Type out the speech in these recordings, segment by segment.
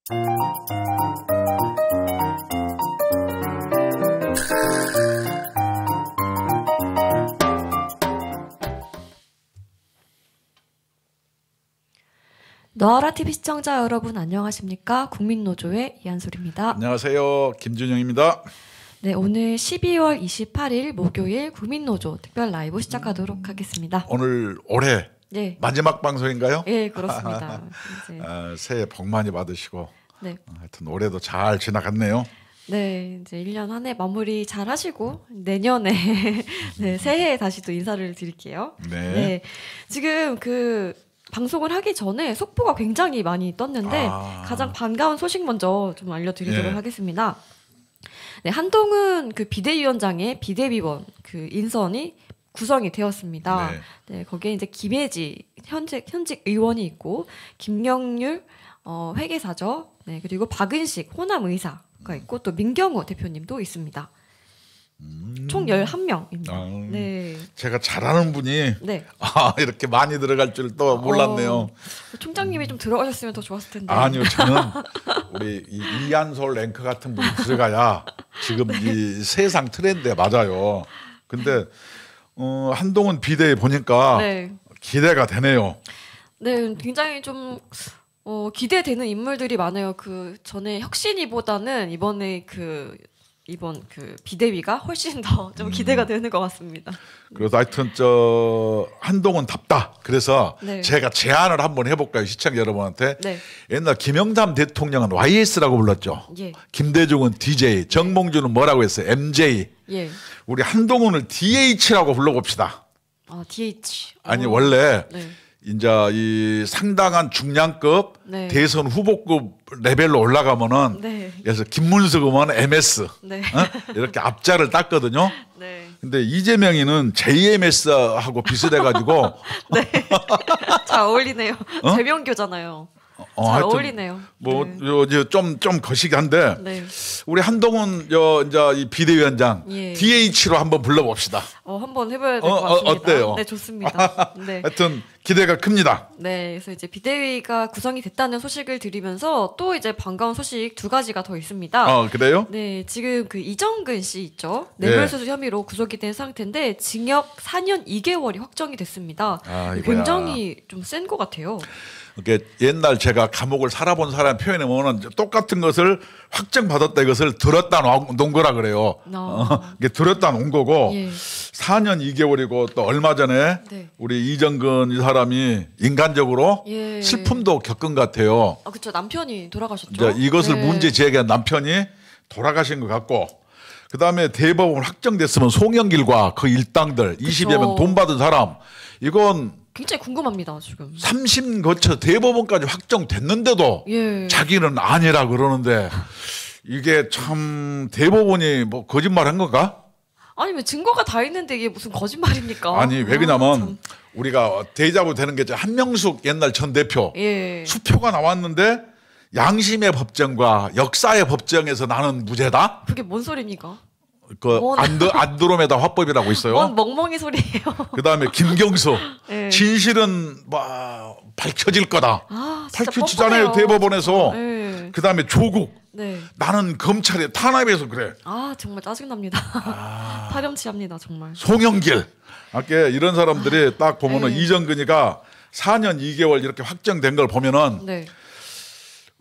너하라 TV 시청자 여러분 안녕하십니까? 국민노조의 이한솔입니다. 안녕하세요. 김준영입니다. 네, 오늘 12월 28일 목요일 국민노조 특별 라이브 시작하도록 하겠습니다. 오늘 올해 네. 마지막 방송인가요? 네, 그렇습니다. 이제. 새해 복 많이 받으시고 네. 하여튼 올해도 잘 지나갔네요. 네, 이제 1년 한 해 마무리 잘 하시고 내년에 네, 새해에 다시 또 인사를 드릴게요. 네. 지금 그 방송을 하기 전에 속보가 굉장히 많이 떴는데 가장 반가운 소식 먼저 좀 알려드리도록 하겠습니다. 네, 한동훈 그 비대위원장의 비대위원 그 인선이 구성이 되었습니다. 네, 거기에 이제 김혜지 현직 의원이 있고 김경률 회계사죠. 네, 그리고 박은식 호남 의사가 있고 또 민경호 대표님도 있습니다. 총 11명입니다. 네. 제가 잘 아는 분이 네. 이렇게 많이 들어갈 줄 또 몰랐네요. 총장님이 좀 들어가셨으면 더 좋았을 텐데. 아니요, 저는 우리 이한솔 랭크 같은 분이 들어가야 지금 이 세상 트렌드에 맞아요. 근데 한동훈 비대위 보니까 기대가 되네요. 네, 굉장히 좀 기대되는 인물들이 많아요. 그 전에 혁신위보다는 이번 그 비대위가 훨씬 더 좀 기대가 되는 것 같습니다. 그래서 하여튼 한동훈답다. 그래서 제가 제안을 한번 해볼까요, 시청자 여러분한테. 옛날 김영삼 대통령은 YS라고 불렀죠. 김대중은 DJ, 정몽주는 뭐라고 했어요? MJ. 우리 한동훈을 DH라고 불러봅시다. DH. 아니 원래 이제 이 상당한 중량급 대선 후보급 레벨로 올라가면은 그래서 김문수 의원은 MS 이렇게 앞자를 땄거든요. 근데 이재명이는 JMS하고 비슷해가지고 잘 어울리네요. 재명교잖아요. 잘 어울리네요. 뭐 좀 거시기한데 우리 한동훈 이제 이 비대위원장 DH로 한번 불러봅시다. 한번 해봐야 될 것 같습니다. 어때요? 네, 좋습니다. 하여튼 기대가 큽니다. 네, 그래서 이제 비대위가 구성이 됐다는 소식을 드리면서 또 이제 반가운 소식 두 가지가 더 있습니다. 그래요? 네, 지금 그 이정근 씨 있죠. 뇌물수수 혐의로 구속이 된 상태인데 징역 4년 2개월이 확정이 됐습니다. 굉장히 좀 센 것 같아요. 이게 옛날 제가 감옥을 살아본 사람 표현해 보면 똑같은 것을 확정받았다 이것을 들었다 놓은 거라 그래요. 이게 들었다 놓은 거고 4년 2개월이고 또 얼마 전에 우리 이정근 이 사람이 인간적으로 슬픔도 겪은 것 같아요. 그렇죠. 남편이 돌아가셨죠. 이것을 문제 제기한 남편이 돌아가신 것 같고 그다음에 대법원 확정됐으면 송영길과 그 일당들 20여 명 돈 받은 사람 이건 굉장히 궁금합니다 지금. 3심 거쳐 대법원까지 확정됐는데도 자기는 아니라 그러는데 이게 참 대법원이 뭐 거짓말한 건가? 아니 왜 증거가 다 있는데 이게 무슨 거짓말입니까? 아니 왜 그러냐면 우리가 데자부 되는 게 한명숙 옛날 전 대표 수표가 나왔는데 양심의 법정과 역사의 법정에서 나는 무죄다? 그게 뭔 소리입니까? 그 안드로메다 화법이라고 있어요. 뭔 멍멍이 소리예요. 그다음에 김경수 진실은 뭐 밝혀질 거다. 밝혀지잖아요 대법원에서. 그다음에 조국 나는 검찰에 탄압해서 그래. 정말 짜증납니다. 파렴치합니다 정말. 송영길 이런 사람들이 딱 보면은 이정근이가 4년 2개월 이렇게 확정된 걸 보면은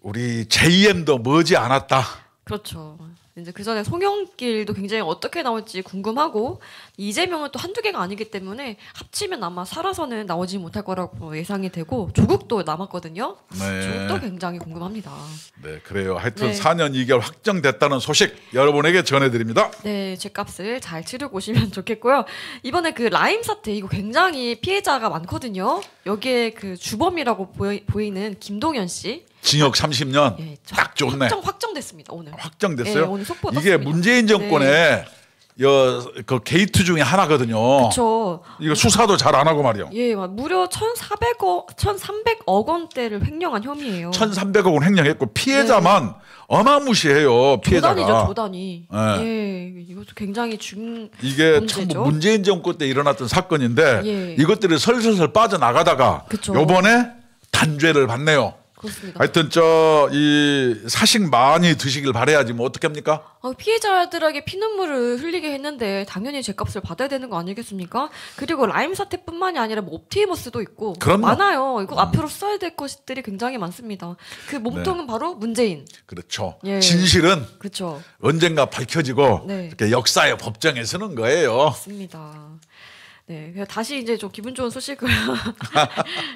우리 JM도 머지 않았다. 그렇죠. 이제 그 전에 송영길도 굉장히 어떻게 나올지 궁금하고 이재명은 또 한두 개가 아니기 때문에 합치면 아마 살아서는 나오지 못할 거라고 예상이 되고 조국도 남았거든요. 조국도 굉장히 궁금합니다. 네, 그래요. 하여튼 4년 2개월 확정됐다는 소식 여러분에게 전해드립니다. 네, 죗값을 잘 치르고 오시면 좋겠고요. 이번에 그 라임 사태 이거 굉장히 피해자가 많거든요. 여기에 그 주범이라고 보이는 김동연 씨. 징역 30년 딱 좋네. 확정됐습니다 오늘. 확정됐어요? 오늘 속보 이게 떴습니다. 문재인 정권의 그 게이트 중에 하나거든요. 그렇죠. 이거 수사도 잘 안 하고 말이요. 무려 1,300억 원대를 횡령한 혐의예요. 1,300억 원 횡령했고 피해자만 어마무시해요. 피해자가. 조단이죠, 조단이. 이것도 굉장히 이게 문제죠. 참 문재인 정권 때 일어났던 사건인데 이것들이 설설설 빠져나가다가 요번에 단죄를 받네요. 그렇습니다. 하여튼 이 사식 많이 드시길 바라야지 뭐 어떻게 합니까? 피해자들에게 피눈물을 흘리게 했는데 당연히 죄값을 받아야 되는 거 아니겠습니까? 그리고 라임 사태뿐만이 아니라 뭐 옵티머스도 있고 그럼요. 많아요. 이거 앞으로 써야 될 것들이 굉장히 많습니다. 그 몸통은 바로 문재인. 그렇죠. 예. 진실은 그렇죠. 언젠가 밝혀지고 네. 이렇게 역사의 법정에 서는 거예요. 맞습니다. 네, 다시 이제 좀 기분 좋은 소식을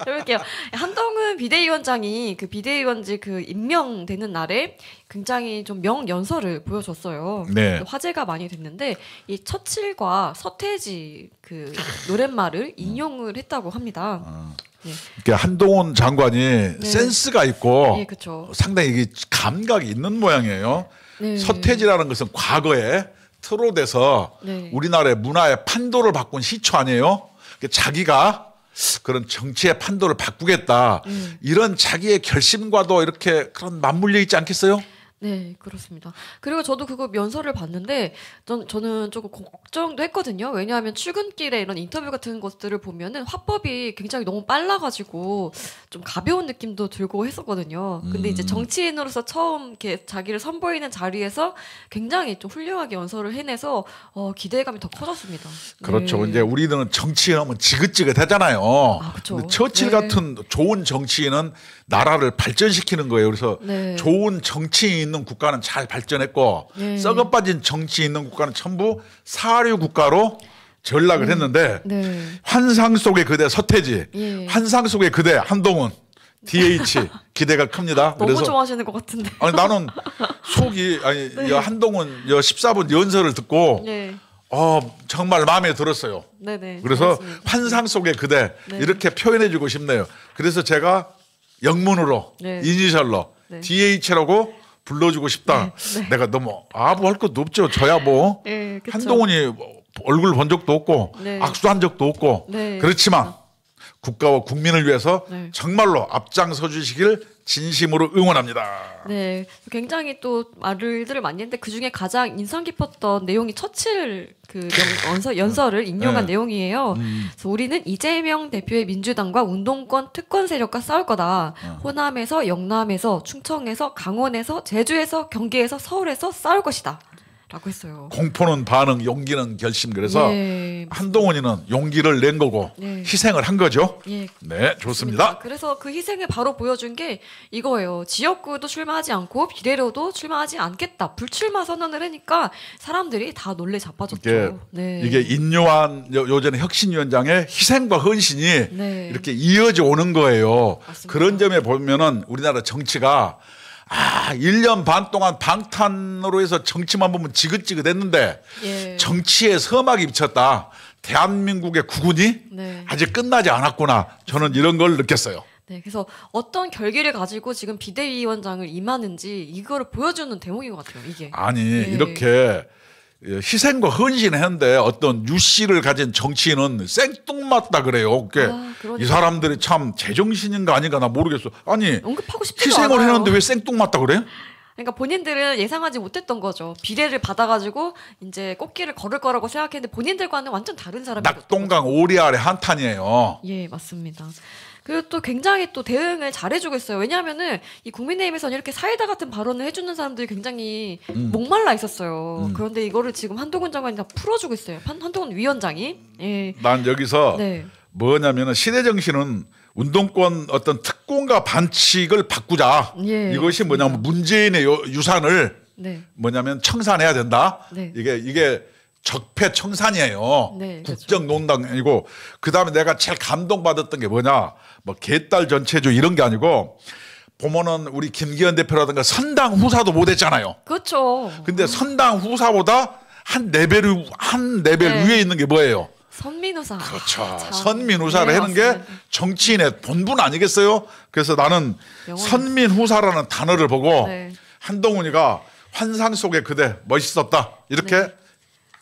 해볼게요. 한동훈 비대위원장이 그 비대위원직 그 임명되는 날에 굉장히 좀 명연설을 보여줬어요. 네. 화제가 많이 됐는데 이 처칠과 서태지 그 노랫말을 인용을 했다고 합니다. 네. 이렇게 한동훈 장관이 네. 센스가 있고 예, 그렇죠. 상당히 이게 감각이 있는 모양이에요. 네. 서태지라는 것은 과거에 트롯에서 네. 우리나라의 문화의 판도를 바꾼 시초 아니에요? 자기가 그런 정치의 판도를 바꾸겠다. 이런 자기의 결심과도 이렇게 그런 맞물려 있지 않겠어요? 네, 그렇습니다. 그리고 저도 그거 면서를 봤는데 저는 조금 걱정도 했거든요. 왜냐하면 출근길에 이런 인터뷰 같은 것들을 보면은 화법이 굉장히 너무 빨라가지고 좀 가벼운 느낌도 들고 했었거든요. 근데 이제 정치인으로서 처음 이렇게 자기를 선보이는 자리에서 굉장히 좀 훌륭하게 연설을 해내서 기대감이 더 커졌습니다. 그렇죠. 네. 이제 우리는 정치인하면 지긋지긋하잖아요. 그렇죠. 근데 처칠 네. 같은 좋은 정치인은 나라를 발전시키는 거예요. 그래서 네. 좋은 정치인 있는 국가는 잘 발전했고 네. 썩어빠진 정치 있는 국가는 전부 사류 국가로 전락을 했는데 네. 환상 속의 그대 서태지, 예. 환상 속의 그대 한동훈, DH 기대가 큽니다. 너무 좋아하시는 것 같은데. 아니 나는 속이 네. 한동훈 14분 연설을 듣고 네. 정말 마음에 들었어요. 네네. 그래서 고맙습니다. 환상 속의 그대 네. 이렇게 표현해주고 싶네요. 그래서 제가 영문으로 네. 이니셜로 네. DH라고 불러주고 싶다. 네. 내가 너무 아부할 것도 없죠. 저야 뭐 네, 그쵸. 한동훈이 얼굴 본 적도 없고 네. 악수한 적도 없고 네. 그렇지만 국가와 국민을 위해서 네. 정말로 앞장서 주시길 진심으로 응원합니다. 네, 굉장히 또 말들을 많이 했는데 그 중에 가장 인상 깊었던 내용이 처칠 그 연설을 인용한 네. 내용이에요. 그래서 우리는 이재명 대표의 민주당과 운동권 특권 세력과 싸울 거다. 호남에서, 영남에서, 충청에서, 강원에서, 제주에서, 경기에서, 서울에서 싸울 것이다. 라고 했어요. 공포는 반응, 용기는 결심. 그래서 예, 한동훈이는 용기를 낸 거고 네. 희생을 한 거죠. 예, 네, 좋습니다. 그래서 그 희생을 바로 보여준 게 이거예요. 지역구도 출마하지 않고 비례로도 출마하지 않겠다. 불출마 선언을 하니까 사람들이 다 놀래 자빠졌죠. 이게 인요한 요전에 혁신위원장의 희생과 헌신이 네. 이렇게 이어져 오는 거예요. 맞습니다. 그런 점에 보면은 우리나라 정치가 1년 반 동안 방탄으로 해서 정치만 보면 지긋지긋했는데 예. 정치에 서막이 비쳤다. 대한민국의 국운이 네. 아직 끝나지 않았구나. 저는 이런 걸 느꼈어요. 네, 그래서 어떤 결기를 가지고 지금 비대위원장을 임하는지 이거를 보여주는 대목인 것 같아요. 이게. 아니 예. 이렇게 희생과 헌신했는데 어떤 유씨를 가진 정치인은 생뚱맞다 그래요. 그러니까. 이 사람들이 참 제정신인가 아닌가 나 모르겠어. 아니 언급하고 싶지도 희생을 않아요. 했는데 왜 생뚱맞다 그래? 그러니까 본인들은 예상하지 못했던 거죠. 비례를 받아가지고 이제 꽃길을 걸을 거라고 생각했는데 본인들과는 완전 다른 사람이었던 낙동강 오리 아래 한탄이에요. 예, 맞습니다. 그리고 또 굉장히 또 대응을 잘해주고 있어요. 왜냐하면은 이 국민의힘에서는 이렇게 사이다 같은 발언을 해주는 사람들이 굉장히 목말라 있었어요. 그런데 이거를 지금 한동훈 장관이 다 풀어주고 있어요. 한동훈 위원장이. 예. 난 여기서 네. 뭐냐면은 시대 정신은 운동권 어떤 특권과 반칙을 바꾸자. 예, 이것이 뭐냐면 문재인의 유산을 네. 뭐냐면 청산해야 된다. 네. 이게 적폐 청산이에요. 네, 그렇죠. 국정농단이고 그다음에 내가 제일 감동받았던 게 뭐냐. 뭐 개딸 전체주 이런 게 아니고 보면은 우리 김기현 대표라든가 선당 후사도 못했잖아요. 그렇죠. 근데 선당 후사보다 한 레벨 네. 위에 있는 게 뭐예요? 선민우사. 그렇죠. 참. 선민후사를 네, 하는 게 맞습니다. 정치인의 본분 아니겠어요? 그래서 나는 영원히. 선민후사라는 단어를 보고 네. 한동훈이가 환상 속의 그대 멋있었다 이렇게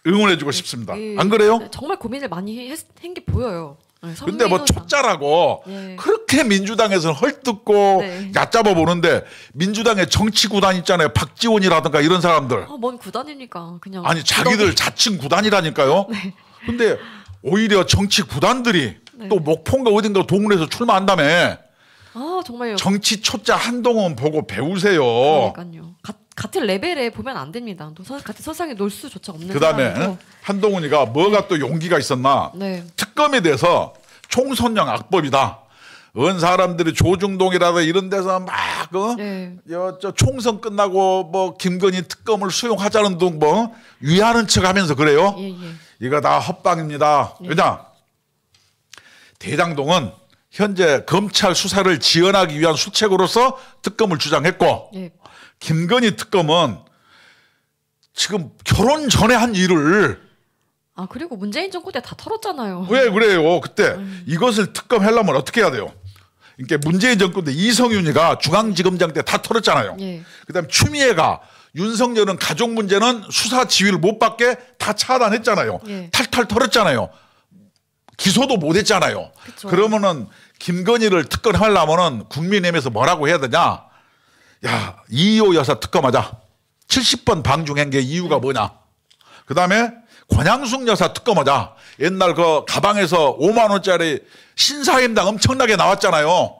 응원해주고 싶습니다. 예, 안 그래요? 정말 고민을 많이 한 게 보여요. 네, 근데 뭐 선민우사. 촉자라고 네. 그렇게 민주당에서는 헐뜯고 네. 얕잡아 보는데 민주당의 정치 구단 있잖아요. 박지원이라든가 이런 사람들. 뭔 구단입니까? 그냥 아니 자기들 구덩이. 자칭 구단이라니까요. 네. 근데 오히려 정치 구단들이 또 목포인가 어딘가 동문에서 출마한다며. 아 정말요. 정치 초짜 한동훈 보고 배우세요. 그러니까요. 같은 레벨에 보면 안 됩니다. 또 같은 선상에 놀 수조차 없는. 그다음에 한동훈이가 뭐가 또 용기가 있었나? 네. 특검에 대해서 총선령 악법이다. 은 사람들이 조중동이라든 이런 데서 막 저 총선 끝나고 뭐 김건희 특검을 수용하자는 등 뭐 위하는 척하면서 그래요. 예. 이거 다 헛방입니다. 예. 왜냐? 대장동은 현재 검찰 수사를 지연하기 위한 수책으로서 특검을 주장했고 예. 김건희 특검은 지금 결혼 전에 한 일을 그리고 문재인 정부 때 다 털었잖아요. 왜 그래요? 그때 이것을 특검하려면 어떻게 해야 돼요? 그러니까 문재인 정권 때 이성윤이가 중앙지검장 때 다 털었잖아요. 예. 그다음에 추미애가 윤석열은 가족 문제는 수사 지휘를 못 받게 다 차단했잖아요. 예. 탈탈 털었잖아요. 기소도 못 했잖아요. 그쵸. 그러면은 김건희를 특검하려면은 국민의힘에서 뭐라고 해야 되냐? 야, 이호 여사 특검하자. 70번 방중한 게 이유가 뭐냐? 그다음에 권양숙 여사 특검하자. 옛날 그 가방에서 5만 원짜리 신사임당 엄청나게 나왔잖아요.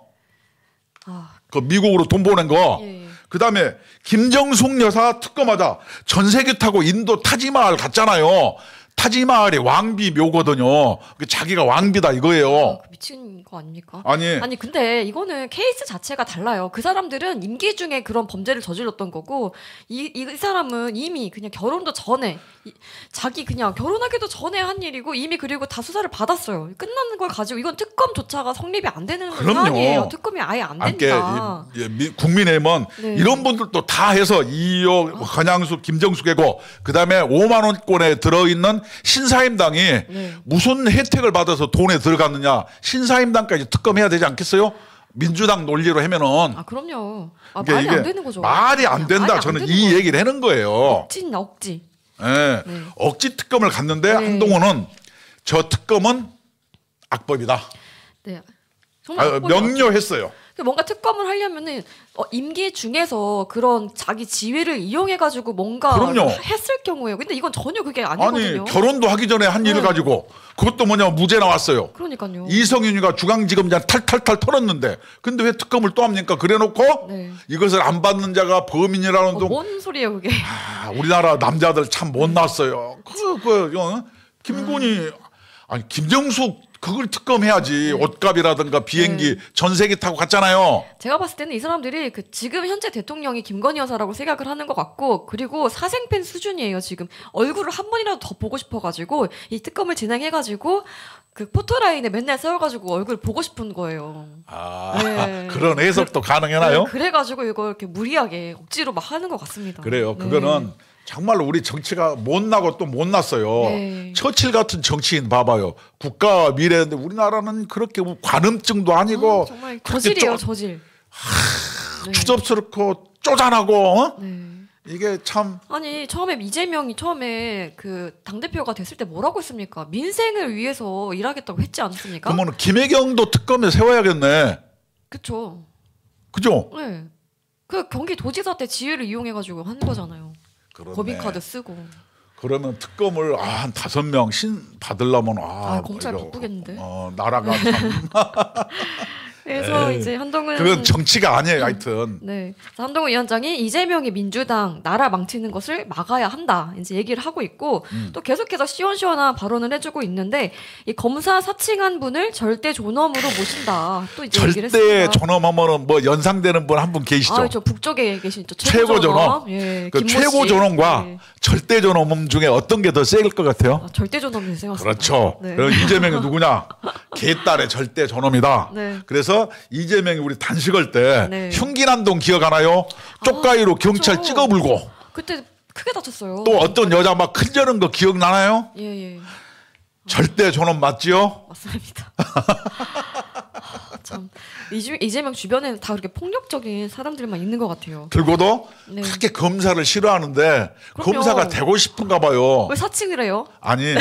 그 미국으로 돈 보낸 거. 예. 그다음에 김정숙 여사 특검하자. 전세계 타고 인도 타지마을 갔잖아요. 타지마을이 왕비 묘거든요. 자기가 왕비다 이거예요. 미친 거 아닙니까? 아니 근데 이거는 케이스 자체가 달라요. 그 사람들은 임기 중에 그런 범죄를 저질렀던 거고 이 사람은 이미 그냥 결혼도 전에 자기 그냥 결혼하기도 전에 한 일이고 이미 그리고 다 수사를 받았어요. 끝나는 걸 가지고 이건 특검조차가 성립이 안 되는 사안이에요. 특검이 아예 안 됩니다. 국민의힘은 네. 이런 분들도 다 해서 이호, 권양숙, 김정숙이고 그다음에 5만 원권에 들어있는 신사임당이 네. 무슨 혜택을 받아서 돈에 들어갔느냐. 신사임당까지 특검해야 되지 않겠어요? 민주당 논리로 하면은. 그럼요. 그러니까 말이 이게 안 되는 거죠. 말이 안 된다. 말이 안 저는 되는 이 거예요. 얘기를 하는 거예요. 억지. 네. 억지 특검을 갔는데 한동훈은 저 특검은 악법이다. 네. 정말 명료했어요. 뭔가 특검을 하려면은 임기 중에서 그런 자기 지위를 이용해가지고 뭔가 그럼요. 했을 경우에요. 근데 이건 전혀 그게 아니거든요. 아니 결혼도 하기 전에 한 일을 가지고 그것도 뭐냐 무죄 나왔어요. 그러니까요. 이성윤이가 중앙지검장 탈탈탈 털었는데 근데 왜 특검을 또 합니까? 그래놓고 이것을 안 받는 자가 범인이라는 동. 뭔 소리예요 그게? 우리나라 남자들 참 못났어요. 김건희 아니 김정숙 그걸 특검해야지. 옷값이라든가 비행기 전세기 타고 갔잖아요. 제가 봤을 때는 이 사람들이 지금 현재 대통령이 김건희 여사라고 생각을 하는 것 같고 그리고 사생팬 수준이에요. 지금 얼굴을 한 번이라도 더 보고 싶어가지고 이 특검을 진행해가지고 그 포토라인에 맨날 세워가지고 얼굴 보고 싶은 거예요. 그런 해석도 가능하나요? 그래가지고 이걸 이렇게 무리하게 억지로 막 하는 것 같습니다. 그래요. 그거는 정말로 우리 정치가 못나고 또 못났어요. 처칠 같은 정치인 봐봐요. 국가 미래인데 우리나라는 그렇게 관음증도 아니고 정말 저질이에요. 저질. 추접스럽고 쪼잔하고 이게 참. 아니 처음에 이재명이 그 당대표가 됐을 때 뭐라고 했습니까? 민생을 위해서 일하겠다고 했지 않습니까? 그러면 김혜경도 특검에 세워야겠네. 그쵸. 그죠? 네. 그 경기도지사 때 지위를 이용해가지고 한 거잖아요. 그렇네. 법인카드 쓰고. 그러면 특검을 한 5명 받으려면 검찰 바쁘겠는데. 나라가 참. 그래서 이제 한동훈 그건 정치가 아니에요, 하여튼. 네. 한동훈 위원장이 이재명이 민주당 나라 망치는 것을 막아야 한다. 이제 얘기를 하고 있고 또 계속해서 시원시원한 발언을 해주고 있는데 이 검사 사칭한 분을 절대 존엄으로 모신다. 또 이제 얘기를 했습니다. 절대 존엄하면은 뭐 연상되는 분 한 분 계시죠? 저 북쪽에 계신 최고 존엄. 그 최고 존엄과 절대 존엄 중에 어떤 게 더 세일 것 같아요? 절대 존엄이 생각합니다. 그렇죠. 그럼 이재명이 누구냐? 개딸의 절대 존엄이다. 그래서 이재명이 우리 단식할 때 흉기난동 기억하나요? 쪽가위로 경찰 찍어불고 그때 크게 다쳤어요. 또 어떤 여자 막 큰절은 거 기억나나요? 예. 절대 존엄 맞지요? 맞습니다. 참 이재명 주변에는 다 그렇게 폭력적인 사람들만 있는 것 같아요. 들고도 그렇게 검사를 싫어하는데 검사가 되고 싶은가 봐요. 왜 사칭을 해요? 아니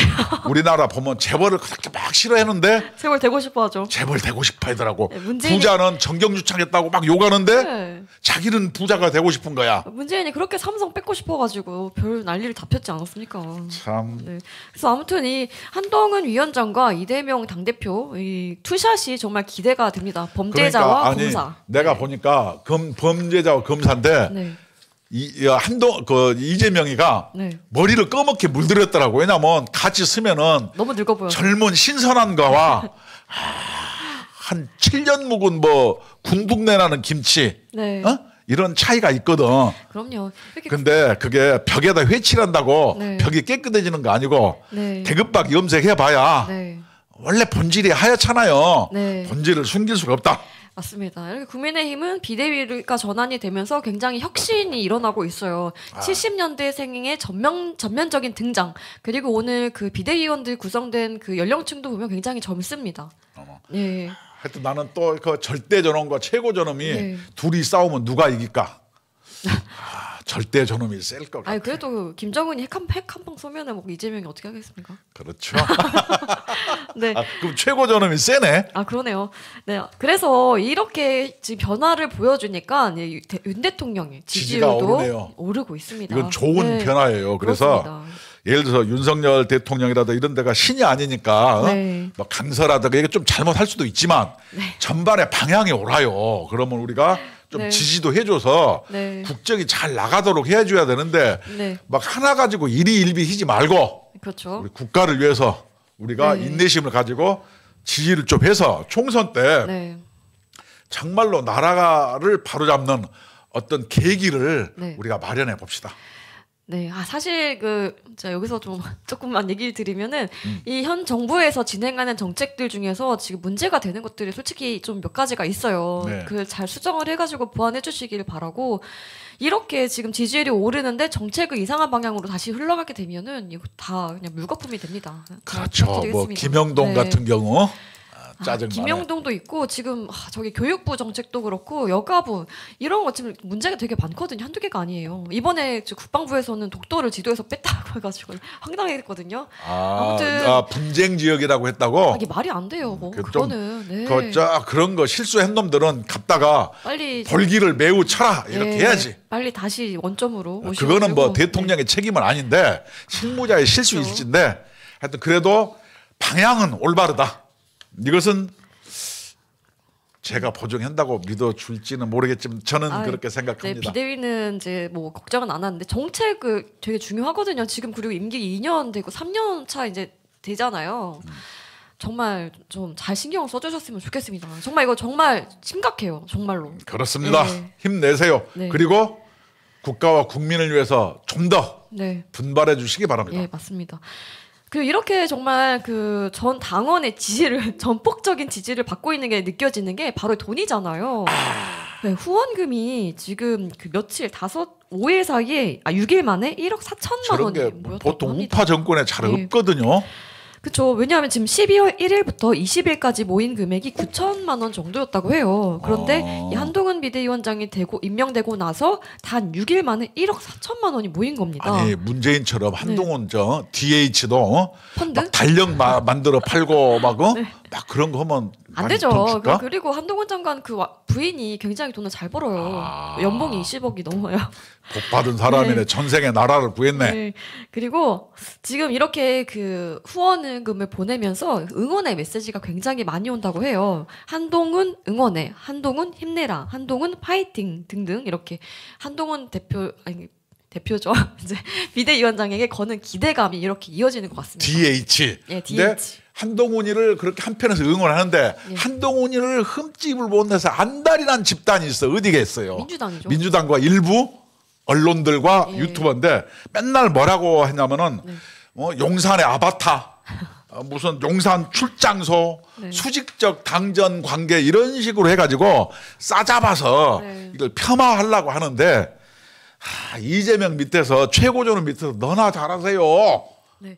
우리나라 보면 재벌을 그렇게 막 싫어하는데 재벌 되고 싶어하죠. 재벌 되고 싶어하더라고. 부자는 정경유착했다고 막 욕하는데 자기는 부자가 되고 싶은 거야. 문재인이 그렇게 삼성 뺏고 싶어가지고 별 난리를 다 폈지 않았습니까? 참. 그래서 아무튼 이 한동훈 위원장과 이재명 당대표 이 투샷이 정말 기대가 됩니다. 범죄자와 그러니까, 검사. 내가 보니까 범죄자와 검사인데 네. 이재명이가 네. 머리를 검게 물들였더라고. 왜냐면 같이 쓰면은 너무 늙어 보여. 젊은 신선한 거와 한 7년 묵은 뭐 궁둥내 나는 김치 네. 이런 차이가 있거든. 그럼요. 근데 그게 벽에다 회칠한다고 네. 벽이 깨끗해지는 거 아니고 네. 대급박 염색해봐야 네. 원래 본질이 하얗잖아요. 네. 본질을 숨길 수가 없다. 맞습니다. 이렇게 국민의힘은 비대위가 전환이 되면서 굉장히 혁신이 일어나고 있어요. 70년대생의 전면적인 등장, 그리고 오늘 그 비대위원들 구성된 그 연령층도 보면 굉장히 젊습니다. 네. 하여튼 나는 또 그 절대 저놈과 최고 저놈이 네. 둘이 싸우면 누가 이길까? 절대 저놈이 셀 것 같아. 아니 그래도 김정은이 핵 한 방 쏘면은 뭐 이재명이 어떻게 하겠습니까? 그렇죠. 네. 그럼 최고 저놈이 세네. 그러네요. 네. 그래서 이렇게 지금 변화를 보여주니까 윤 대통령의 지지율도 오르고 있습니다. 이건 좋은 변화예요. 그래서 그렇습니다. 예를 들어서 윤석열 대통령이라도 이런 데가 신이 아니니까 네. 뭐 강설하다가 이게 좀 잘못할 수도 있지만 네. 전반에 방향이 옳아요. 그러면 우리가 좀 네. 지지도 해줘서 네. 국정이 잘 나가도록 해줘야 되는데 네. 막 하나 가지고 일희일비하지 말고 그렇죠. 우리 국가를 위해서 우리가 네. 인내심을 가지고 지지를 좀 해서 총선 때 네. 정말로 나라를 바로잡는 어떤 계기를 네. 우리가 마련해 봅시다. 네, 사실 제가 여기서 조금만 얘기를 드리면은 이 현 정부에서 진행하는 정책들 중에서 지금 문제가 되는 것들이 솔직히 좀 몇 가지가 있어요. 네. 그 잘 수정을 해가지고 보완해 주시길 바라고, 이렇게 지금 지지율이 오르는데 정책을 이상한 방향으로 다시 흘러가게 되면은 이거 다 그냥 물거품이 됩니다. 그렇죠. 뭐 김영동 네. 같은 경우 짜증나네. 김영동도 있고 지금 저기 교육부 정책도 그렇고 여가부 이런 거 지금 문제가 되게 많거든요. 한두 개가 아니에요. 이번에 국방부에서는 독도를 지도에서 뺐다고 해가지고 황당했거든요. 아무튼 분쟁 지역이라고 했다고? 이게 말이 안 돼요. 뭐 그거는 네. 그런 거 실수한 놈들은 갔다가 빨리 벌기를 매우 쳐라 이렇게 해야지. 빨리 다시 원점으로 오시고. 그거는 뭐 대통령의 책임은 아닌데 실무자의 실수일지인데 하여튼 그래도 방향은 올바르다. 이것은 제가 보증한다고 믿어줄지는 모르겠지만 저는 그렇게 생각합니다. 네, 비대위는 이제 뭐 걱정은 안 하는데 정책은 되게 중요하거든요. 지금 그리고 임기 2년 되고 3년 차 이제 되잖아요. 정말 좀 잘 신경 써주셨으면 좋겠습니다. 정말 이거 정말 심각해요. 정말로. 그렇습니다. 네. 힘내세요. 네. 그리고 국가와 국민을 위해서 좀 더 네. 분발해 주시기 바랍니다. 예, 맞습니다. 그리고 이렇게 정말 그 전 당원의 지지를 전폭적인 지지를 받고 있는 게 느껴지는 게 바로 돈이잖아요. 네, 후원금이 지금 그 며칠 5일 사이에 6일 만에 1억 4천만 원이 모였다고 보통 합니다. 우파 정권에 잘 네. 없거든요. 그렇죠. 왜냐하면 지금 12월 1일부터 20일까지 모인 금액이 9천만 원 정도였다고 해요. 그런데 이 한동훈 비대위원장이 임명되고 나서 단 6일 만에 1억 4천만 원이 모인 겁니다. 아니 문재인처럼 한동훈 DH도 펀드? 막 달력 만들어 팔고 막 그런 거 하면 안 되죠. 그리고 한동훈 장관 그 부인이 굉장히 돈을 잘 벌어요. 연봉이 20억이 넘어요. 복 받은 사람이네. 네. 전생에 나라를 구했네. 네. 그리고 지금 이렇게 그 후원금을 보내면서 응원의 메시지가 굉장히 많이 온다고 해요. 한동훈 응원해, 한동훈 힘내라, 한동훈 파이팅 등등 이렇게 한동훈 대표죠. 이제 비대위원장에게 거는 기대감이 이렇게 이어지는 것 같습니다. DH. 예, DH. 근데 한동훈이를 그렇게 한편에서 응원하는데 예. 한동훈이를 흠집을 못 내서 안달이난 집단이 있어. 어디가 있어요? 민주당이죠. 민주당과 일부 언론들과 예. 유튜버인데 맨날 뭐라고 했냐면은 용산의 아바타, 무슨 용산 출장소, 네. 수직적 당전 관계 이런 식으로 해가지고 싸잡아서 네. 이걸 폄하하려고 하는데 이재명 밑에서 최고조는 밑에서 너나 잘하세요. 네.